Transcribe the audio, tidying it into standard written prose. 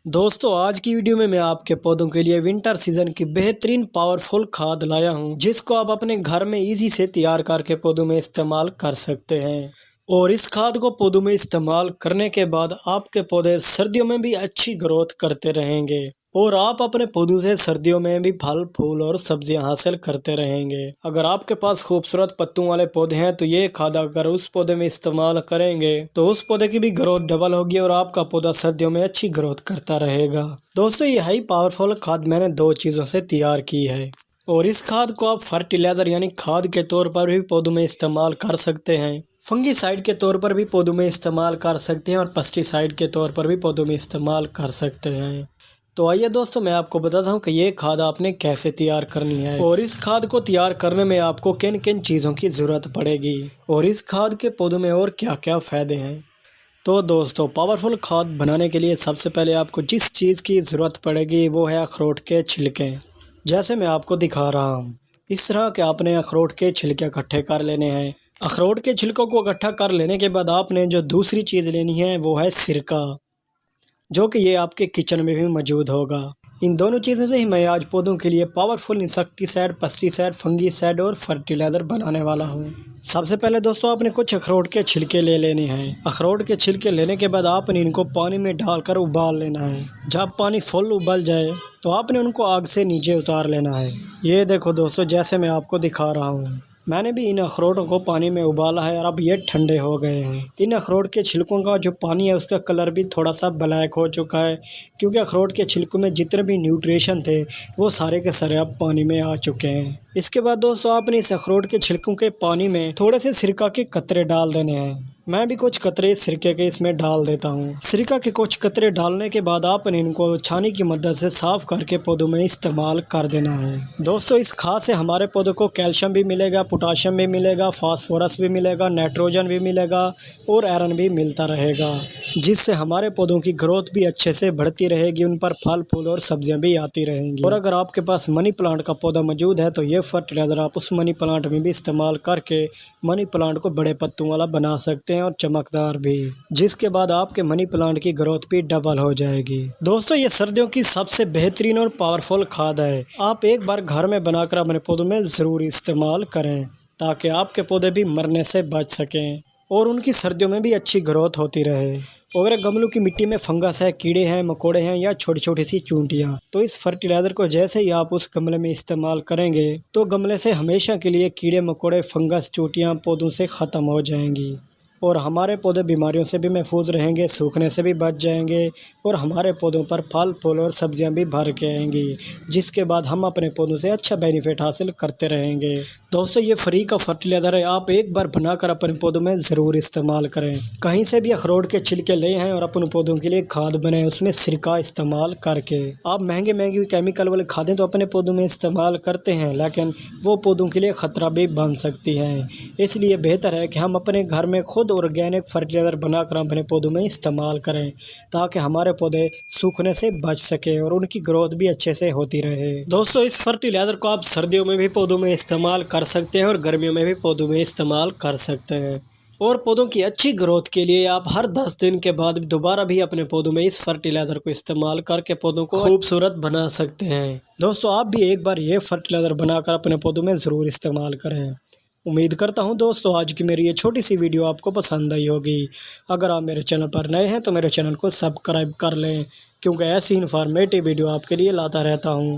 दोस्तों आज की वीडियो में मैं आपके पौधों के लिए विंटर सीजन की बेहतरीन पावरफुल खाद लाया हूं, जिसको आप अपने घर में इजी से तैयार करके पौधों में इस्तेमाल कर सकते हैं। और इस खाद को पौधों में इस्तेमाल करने के बाद आपके पौधे सर्दियों में भी अच्छी ग्रोथ करते रहेंगे और आप अपने पौधों से सर्दियों में भी फल फूल और सब्जियां हासिल करते रहेंगे। अगर आपके पास खूबसूरत पत्तों वाले पौधे हैं तो ये खाद अगर उस पौधे में इस्तेमाल करेंगे तो उस पौधे की भी ग्रोथ डबल होगी और आपका पौधा सर्दियों में अच्छी ग्रोथ करता रहेगा। दोस्तों ये हाई पावरफुल खाद मैंने दो चीज़ों से तैयार की है और इस खाद को आप फर्टिलाइजर यानी खाद के तौर पर भी पौधों में इस्तेमाल कर सकते हैं, फंगीसाइड के तौर पर भी पौधों में इस्तेमाल कर सकते हैं और पेस्टिसाइड के तौर पर भी पौधों में इस्तेमाल कर सकते हैं। तो आइए दोस्तों मैं आपको बताता हूँ कि ये खाद आपने कैसे तैयार करनी है और इस खाद को तैयार करने में आपको किन किन चीज़ों की ज़रूरत पड़ेगी और इस खाद के पौधों में और क्या क्या फ़ायदे हैं। तो दोस्तों पावरफुल खाद बनाने के लिए सबसे पहले आपको जिस चीज़ की ज़रूरत पड़ेगी वो है अखरोट के छिलके। जैसे मैं आपको दिखा रहा हूँ इस तरह के आपने अखरोट के छिलके इकट्ठे कर लेने हैं। अखरोट के छिलकों को इकट्ठा कर लेने के बाद आपने जो दूसरी चीज़ लेनी है वो है सिरका, जो कि ये आपके किचन में भी मौजूद होगा। इन दोनों चीज़ों से ही मैं आज पौधों के लिए पावरफुल इंसेक्टिसाइड, पेस्टिसाइड, फंगीसाइड और फर्टिलाइज़र बनाने वाला हूँ। सबसे पहले दोस्तों आपने कुछ अखरोट के छिलके ले लेने हैं। अखरोट के छिलके लेने के बाद आपने इनको पानी में डालकर उबाल लेना है। जब पानी फुल उबल जाए तो आपने उनको आग से नीचे उतार लेना है। ये देखो दोस्तों जैसे मैं आपको दिखा रहा हूँ मैंने भी इन अखरोटों को पानी में उबाला है और अब ये ठंडे हो गए हैं। इन अखरोट के छिलकों का जो पानी है उसका कलर भी थोड़ा सा ब्लैक हो चुका है, क्योंकि अखरोट के छिलकों में जितने भी न्यूट्रिशन थे वो सारे के सारे अब पानी में आ चुके हैं। इसके बाद दोस्तों आपने इस अखरोट के छिलकों के पानी में थोड़े से सिरका के कतरे डाल देने हैं। मैं भी कुछ कतरे सिरके के इसमें डाल देता हूँ। सिरका के कुछ कतरे डालने के बाद आपने इनको छानी की मदद से साफ करके पौधों में इस्तेमाल कर देना है। दोस्तों इस खाद से हमारे पौधों को कैल्शियम भी मिलेगा, पोटाशियम भी मिलेगा, फास्फोरस भी मिलेगा, नाइट्रोजन भी मिलेगा और आयरन भी मिलता रहेगा, जिससे हमारे पौधों की ग्रोथ भी अच्छे से बढ़ती रहेगी, उन पर फल फूल और सब्जियां भी आती रहेंगी। और अगर आपके पास मनी प्लांट का पौधा मौजूद है तो ये फर्टिलाइजर आप उस मनी प्लांट में भी इस्तेमाल करके मनी प्लांट को बड़े पत्तों वाला बना सकते हैं और चमकदार भी, जिसके बाद आपके मनी प्लांट की ग्रोथ भी डबल हो जाएगी। दोस्तों ये सर्दियों की सबसे बेहतरीन और पावरफुल खाद है। आप एक बार घर में बनाकर अपने पौधों में ज़रूर इस्तेमाल करें ताकि आपके पौधे भी मरने से बच सकें और उनकी सर्दियों में भी अच्छी ग्रोथ होती रहे। अगर गमलों की मिट्टी में फंगस है, कीड़े हैं, मकोड़े हैं या छोटी छोटी सी चूंटियां, तो इस फर्टिलाइजर को जैसे ही आप उस गमले में इस्तेमाल करेंगे तो गमले से हमेशा के लिए कीड़े मकोड़े, फंगस, चूंटियां पौधों से ख़त्म हो जाएंगी और हमारे पौधे बीमारियों से भी महफूज रहेंगे, सूखने से भी बच जाएंगे और हमारे पौधों पर फल फूल और सब्जियां भी भर के आएंगी, जिसके बाद हम अपने पौधों से अच्छा बेनिफिट हासिल करते रहेंगे। दोस्तों ये फ्री का फर्टिलाइज़र है, आप एक बार बनाकर अपने पौधों में ज़रूर इस्तेमाल करें। कहीं से भी अखरोट के छिलके ले हैं और अपने पौधों के लिए खाद बनाएं, उसमें सिरका इस्तेमाल करके। आप महंगे महंगी केमिकल वाले खादें तो अपने पौधों में इस्तेमाल करते हैं, लेकिन वो पौधों के लिए ख़तरा भी बन सकती हैं। इसलिए बेहतर है कि हम अपने घर में खुद ऑर्गेनिक फर्टिलाइजर बनाकर अपने पौधों में इस्तेमाल करें ताकि हमारे पौधे सूखने से बच सके और उनकी ग्रोथ भी अच्छे से होती रहे। दोस्तों इस फर्टिलाइजर को आप सर्दियों में भी पौधों में इस्तेमाल कर सकते हैं और गर्मियों में भी पौधों में इस्तेमाल कर सकते हैं। और पौधों की अच्छी ग्रोथ के लिए आप हर 10 दिन के बाद दोबारा भी अपने पौधों में इस फर्टिलाइज़र को इस्तेमाल करके पौधों को खूबसूरत बना सकते हैं। दोस्तों आप भी एक बार ये फर्टिलाइज़र बनाकर अपने पौधों में ज़रूर इस्तेमाल करें। उम्मीद करता हूं दोस्तों आज की मेरी ये छोटी सी वीडियो आपको पसंद आई होगी। अगर आप मेरे चैनल पर नए हैं तो मेरे चैनल को सब्सक्राइब कर लें, क्योंकि ऐसी इन्फॉर्मेटिव वीडियो आपके लिए लाता रहता हूं।